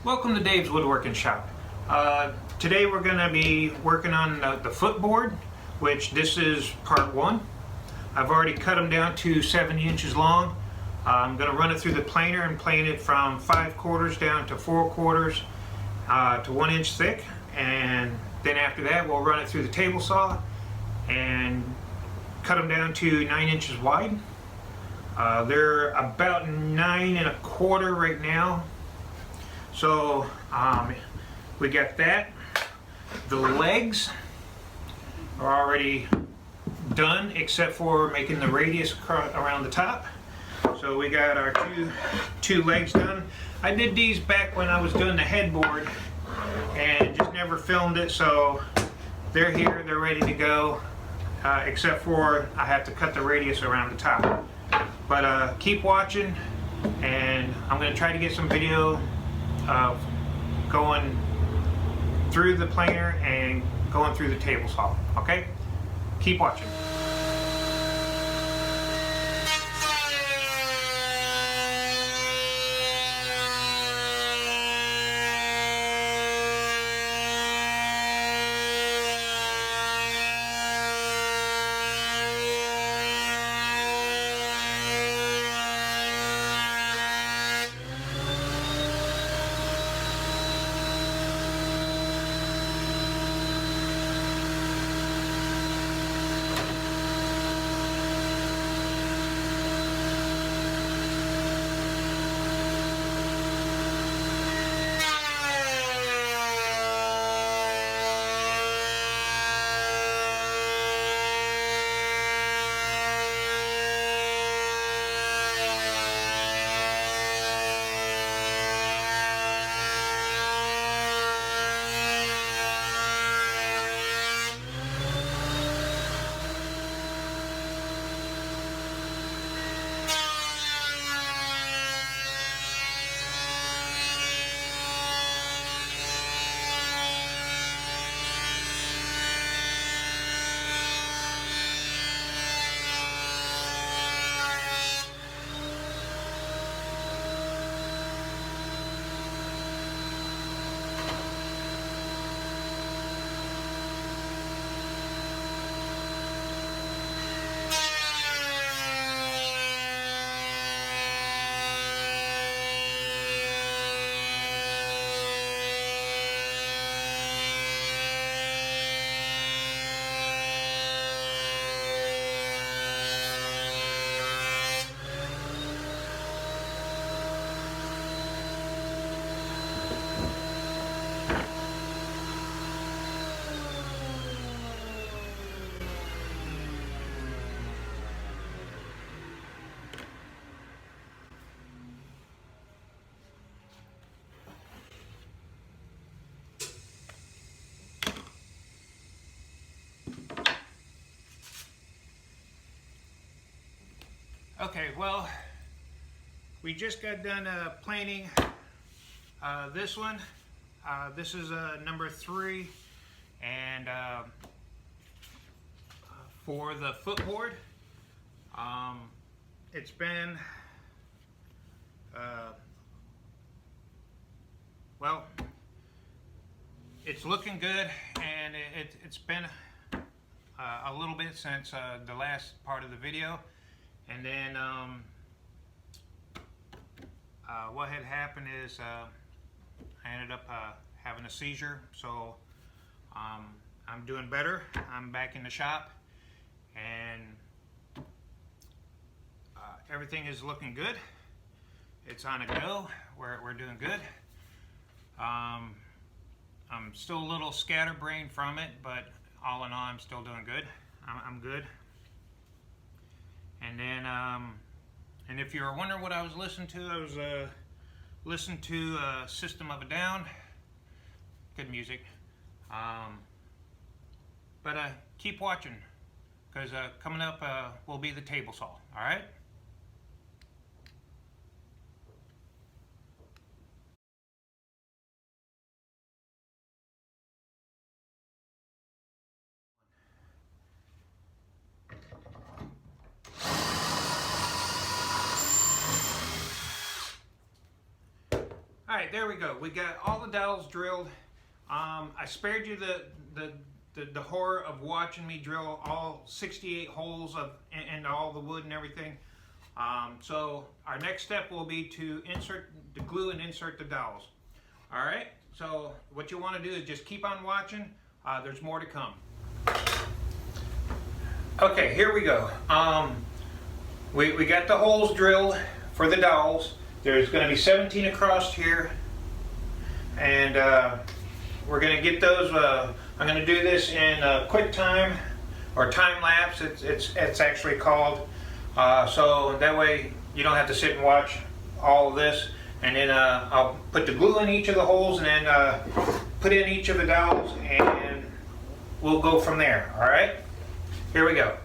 Welcome to Dave's Woodworking Shop. Today we're going to be working on the footboard, which this is part one. I've already cut them down to 70 inches long. I'm going to run it through the planer and plane it from 5/4 down to 4/4 to 1 inch thick, and then after that we'll run it through the table saw and cut them down to 9 inches wide. They're about 9 1/4 right now. So we got that. The legs are already done except for making the radius around the top. So we got our two legs done. I did these back when I was doing the headboard and just never filmed it, so they're here, they're ready to go, except for I have to cut the radius around the top. But keep watching, and I'm going to try to get some video of going through the planer and going through the table saw. Okay? Keep watching. Okay, well, we just got done planing this one. This is number 3, and for the footboard, it's been well, it's looking good, and it's been a little bit since the last part of the video. And then what had happened is I ended up having a seizure, so I'm doing better. I'm back in the shop, and everything is looking good. It's on a go. We're doing good. I'm still a little scatterbrained from it, but all in all, I'm still doing good. I'm good. And then, and if you were wondering what I was listening to, I was listening to System of a Down. Good music. But keep watching, because coming up will be the table saw. All right? All right, there we go. We got all the dowels drilled. I spared you the horror of watching me drill all 68 holes and all the wood and everything. So our next step will be to insert the glue and insert the dowels. All right, so what you want to do is just keep on watching. There's more to come. Okay, here we go. We got the holes drilled for the dowels. There's going to be 17 across here, and we're going to get those. I'm going to do this in quick time, or time lapse. It's actually called. So that way you don't have to sit and watch all of this. And then I'll put the glue in each of the holes, and then put in each of the dowels, and we'll go from there. All right. Here we go.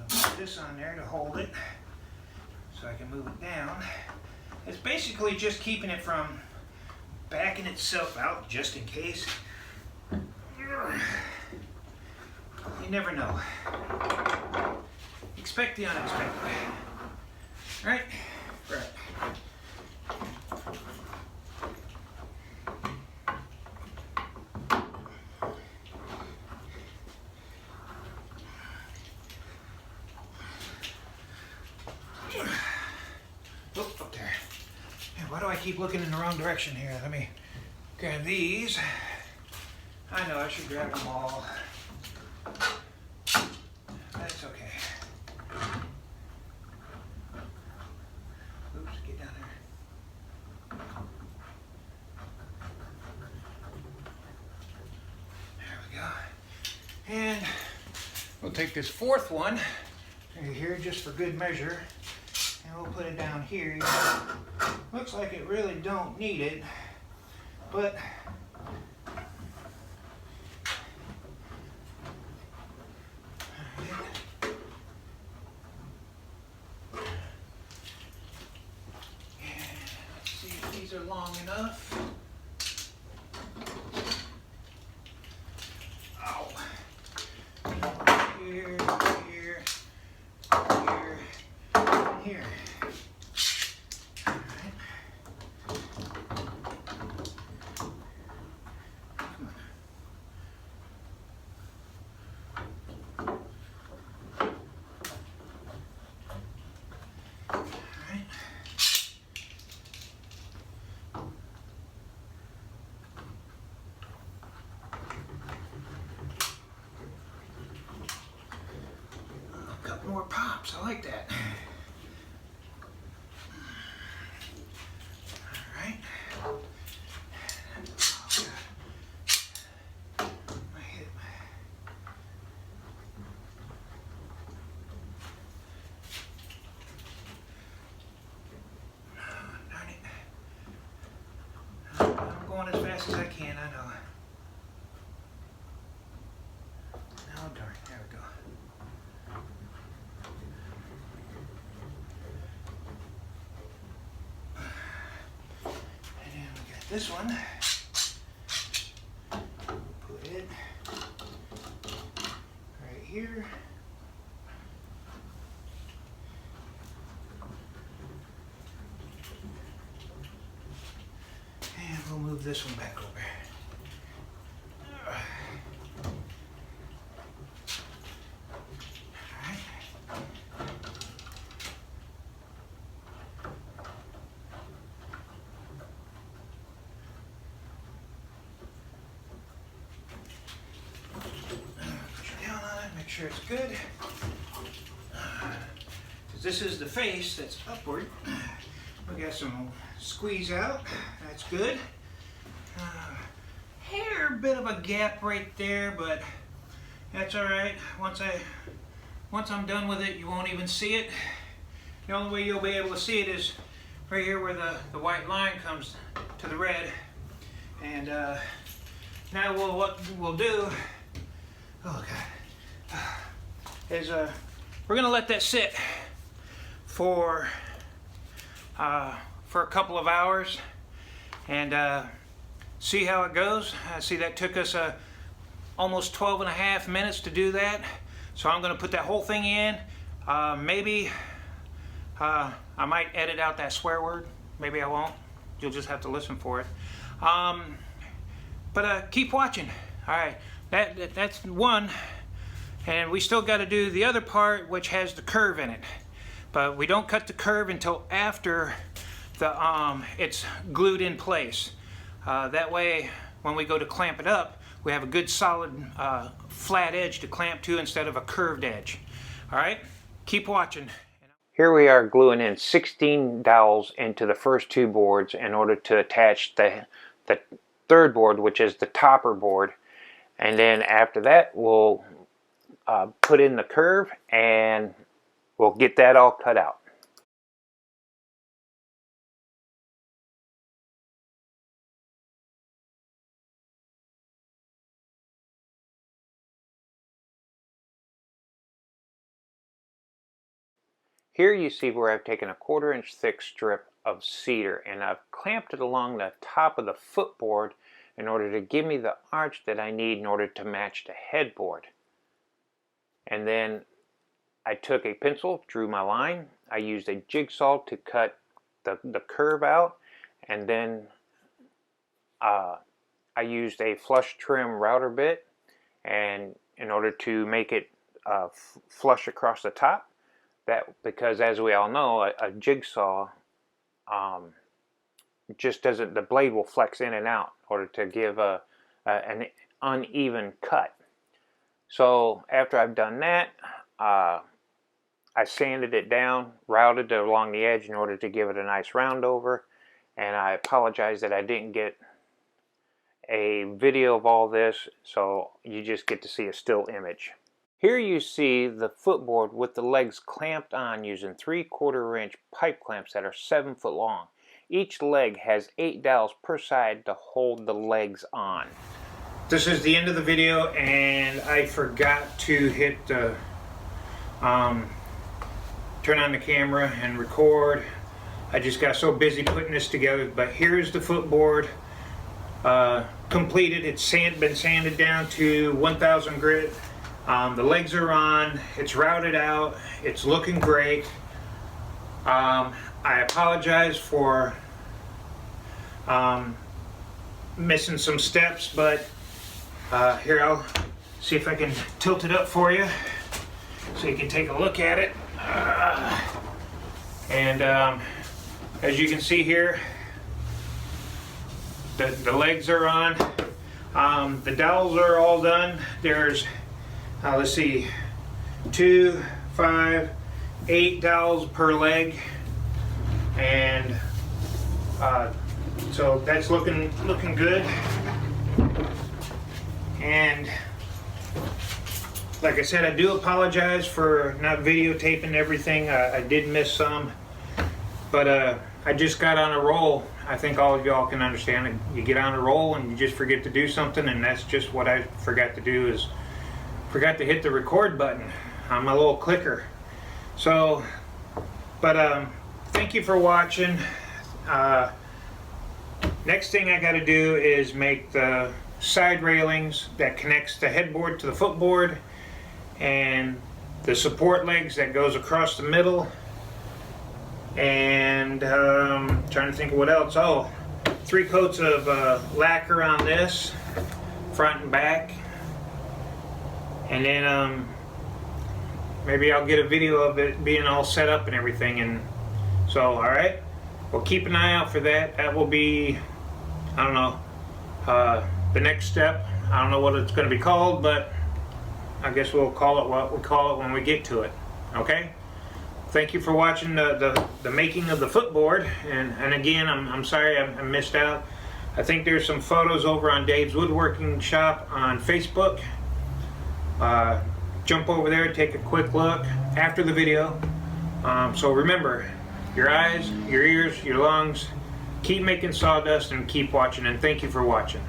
Put this on there to hold it so I can move it down. It's basically just keeping it from backing itself out, just in case. You never know. Expect the unexpected. Right? Right. Oh, up there. Man, why do I keep looking in the wrong direction here? Let me grab these. I know I should grab them all. That's okay. Oops, get down there. There we go. And we'll take this fourth one right here just for good measure. And we'll put it down here. Looks like it really don't need it, but let's see if these are long enough. Ow. Here, here, here, and here. More pops. I like that. All right. Oh, God. My hip. Oh, darn it. I'm going as fast as I can, I know. Oh, darn. There we go. This one, put it right here. And we'll move this one back over. Make sure it's good. Because this is the face that's upward. We got some squeeze out. That's good. Hair bit of a gap right there, but that's all right. Once I'm done with it, you won't even see it. The only way you'll be able to see it is right here where the white line comes to the red. And now what we'll do. Oh God. is we're gonna let that sit for a couple of hours and see how it goes. See, that took us almost 12.5 minutes to do that. So I'm gonna put that whole thing in. Maybe I might edit out that swear word. Maybe I won't. You'll just have to listen for it. But keep watching. All right, that's one. And we still got to do the other part, which has the curve in it. But we don't cut the curve until after it's glued in place. That way, when we go to clamp it up, we have a good solid flat edge to clamp to instead of a curved edge. All right, keep watching. Here we are gluing in 16 dowels into the first two boards in order to attach the third board, which is the topper board. And then after that, we'll put in the curve and we'll get that all cut out. Here you see where I've taken a 1/4 inch thick strip of cedar and I've clamped it along the top of the footboard in order to give me the arch that I need in order to match the headboard. And then I took a pencil, drew my line, I used a jigsaw to cut the curve out, and then I used a flush trim router bit and in order to make it flush across the top. Because as we all know, a jigsaw just doesn't, the blade will flex in and out in order to give an uneven cut. So after I've done that, I sanded it down, routed it along the edge in order to give it a nice round over. And I apologize that I didn't get a video of all this, so you just get to see a still image. Here you see the footboard with the legs clamped on using 3/4 inch pipe clamps that are 7 foot long. Each leg has 8 dowels per side to hold the legs on. This is the end of the video, and I forgot to hit the turn on the camera and record. I just got so busy putting this together, but here's the footboard completed. It's been sanded down to 1000 grit. The legs are on, it's routed out, it's looking great. I apologize for missing some steps, but here, I'll see if I can tilt it up for you so you can take a look at it. As you can see here, the legs are on. The dowels are all done. There's let's see, 2, 5, 8 dowels per leg, and so that's looking good. And like I said, I do apologize for not videotaping everything. I did miss some, but I just got on a roll. I think all of y'all can understand. You get on a roll and you just forget to do something, and that's just what I forgot to do, is forgot to hit the record button on my little clicker. So, but thank you for watching. Next thing I got to do is make the side railings that connects the headboard to the footboard, and the support legs that goes across the middle, and trying to think of what else. Oh, 3 coats of lacquer on this, front and back. And then maybe I'll get a video of it being all set up and everything. And so, all right, well, keep an eye out for that. That will be, I don't know, the next step. I don't know what it's going to be called, but I guess we'll call it what we call it when we get to it. Okay? Thank you for watching the making of the footboard. And again, I'm sorry I missed out. I think there's some photos over on Dave's Woodworking Shop on Facebook. Jump over there, take a quick look after the video. So remember, your eyes, your ears, your lungs, keep making sawdust and keep watching, and thank you for watching.